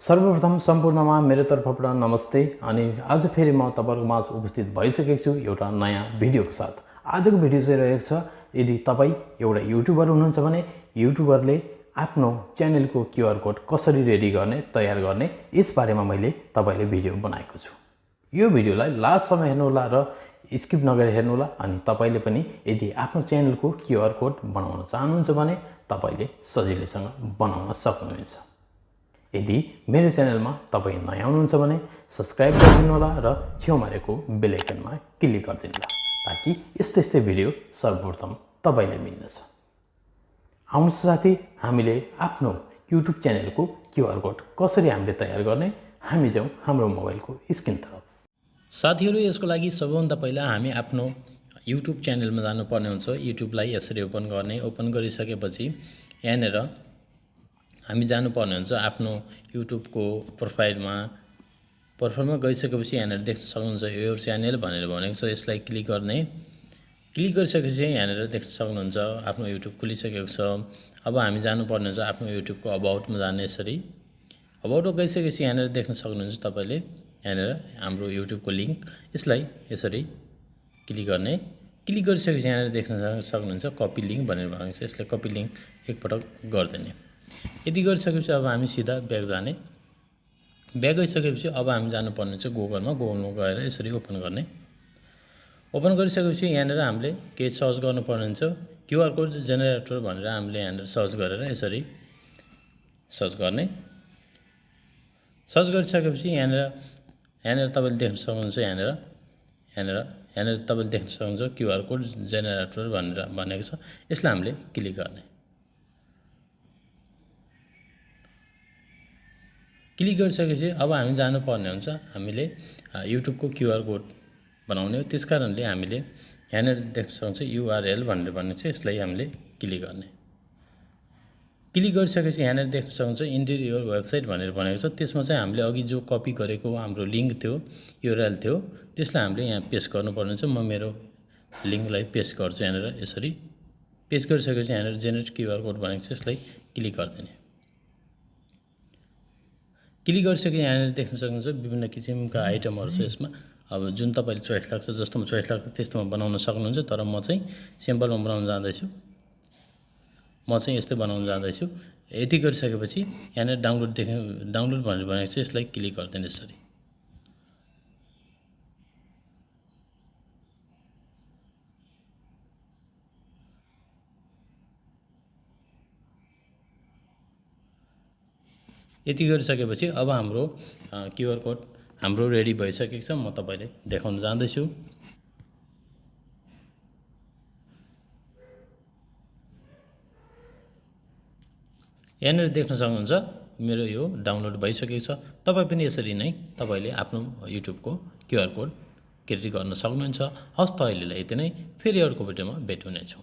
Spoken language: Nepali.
सर्वप्रथम सम्पूर्णमा मेरो तर्फबाट नमस्ते अनि आज फेरि म तपाईहरुको माझ उपस्थित भइसकेको छु एउटा नयाँ भिडियोको साथ। आजको भिडियो चाहिँ रहेको छ, यदि तपाई एउटा युट्युबर हुनुहुन्छ भने युट्युबरले आफ्नो च्यानलको क्यूआर कोड कसरी रेडी गर्ने, तयार गर्ने यस बारेमा मैले तपाईलाई भिडियो बनाएको छु। यो भिडियोलाई लास्टसम्म हेर्नु होला र स्किप नगरेर हेर्नु होला। अनि तपाईले पनि यदि आफ्नो च्यानलको क्यूआर कोड बनाउन चाहनुहुन्छ भने तपाईले सजिलैसँग बनाउन सक्नुहुन्छ। यदि मेरो च्यानलमा तपाई नयाँ हुनुहुन्छ भने सब्स्क्राइब गरिदिनु होला र छेउमा रहेको बेल आइकनमा क्लिक गरिदिनु होला ताकि यस्तै भिडियो सर्वप्रथम तपाईलाई मिल्नेछ। आउनुहोस् साथी, हामीले आफ्नो युट्युब च्यानलको क्यूआर कोड कसरी हामीले तयार गर्ने, हामी जाउँ हाम्रो मोबाइलको स्क्रिनतर्फ। साथीहरु, यसको लागि सबैभन्दा पहिला हामी आफ्नो युट्युब च्यानलमा जानुपर्ने हुन्छ। युट्युबलाई यसरी ओपन गर्ने, ओपन गरिसकेपछि यहाँनेर हामी जानुपर्ने हुन्छ आफ्नो युट्युबको प्रोफाइलमा गइसकेपछि यहाँनेर देख्न सक्नुहुन्छ यो च्यानल भनेर भनेको छ। यसलाई क्लिक गर्ने, क्लिक गरिसकेपछि यहाँनेर देख्न सक्नुहुन्छ आफ्नो युट्युब खुलिसकेको छ। अब हामी जानुपर्ने हुन्छ आफ्नो युट्युबको अबाउटमा जाने। यसरी अबाउटमा गइसकेपछि यहाँनेर देख्न सक्नुहुन्छ तपाईले यहाँनेर हाम्रो युट्युबको लिंक, यसलाई यसरी क्लिक गर्ने। क्लिक गरिसकेपछि यहाँनेर देख्न सक्नुहुन्छ कपी लिंक भनेर भनेको छ। यसलाई कपी लिंक एकपटक गर्दिने। यदि गरिसकेपछि अब हामी सिधा ब्याक जाने। ब्याक गइसकेपछि अब हामी जानुपर्ने हुन्छ गुगलमा गएर यसरी ओपन गर्ने। ओपन गरिसकेपछि यहाँनेर हामीले के सर्च गर्नुपर्ने हुन्छ, क्यूआर कोड जेनेरेटर भनेर हामीले यहाँनेर सर्च गरेर यसरी सर्च गर्ने। सर्च गरिसकेपछि यहाँनेर तपाईले देख्न सक्नुहुन्छ यहाँनेर तपाईले देख्न सक्नुहुन्छ क्यूआर कोड जेनेरेटर भनेर भनेको छ। यसलाई हामीले क्लिक गर्ने। क्लिक गरिसकेपछि अब हामी जानुपर्ने हुन्छ हामीले युट्युबको क्यूआर कोड बनाउने हो। त्यसकारणले हामीले यहाँनेर देख्न सक्नुहुन्छ युआरएल भनेर भनेको छ। यसलाई हामीले क्लिक गर्ने। क्लिक गरिसकेपछि यहाँनेर देख्न सक्नुहुन्छ इन्टर योर वेबसाइट भनेर भनेको छ। त्यसमा चाहिँ हामीले अघि जो कपी गरेको हाम्रो लिंक थियो, युआरएल थियो, त्यसलाई हामीले यहाँ पेस्ट गर्नुपर्ने हुन्छ। म मेरो लिंकलाई पेस्ट गर्छु यहाँनेर। यसरी पेस्ट गरिसकेपछि यहाँनेर जेनेरेट क्यूआर कोड भनेको छ। यसलाई क्लिक गरिदिने। क्लिक गरिसकेपछि यहाँनेर देख्न सक्नुहुन्छ विभिन्न किसिमका आइटमहरु छ यसमा। अब जुन तपाईले चोइस लाग्छ, जस्तोमा चोइस लाग्छ त्यस्तोमा बनाउन सक्नुहुन्छ। तर म चाहिँ सिम्पलमा बनाउन जाँदैछु। म चाहिँ यस्तै बनाउन जाँदैछु। यति गरिसकेपछि यहाँनेर डाउनलोड भनेर भनेको छ। यसलाई क्लिक गर्दिनु यसरी। यति गरिसकेपछि अब हाम्रो क्यूआर कोड हाम्रो रेडी भइसकेको छ। म तपाईलाई देखाउन जाँदैछु। यहाँनेर देख्न सक्नुहुन्छ मेरो यो डाउनलोड भइसकेको छ। तपाई पनि यसरी नै तपाईले आफ्नो युट्युबको क्यूआर कोड क्रिएट गर्न सक्नुहुन्छ। हस्त अहिलेलाई यति नै। फेरि अर्को भिडियोमा भेट्ने छौं।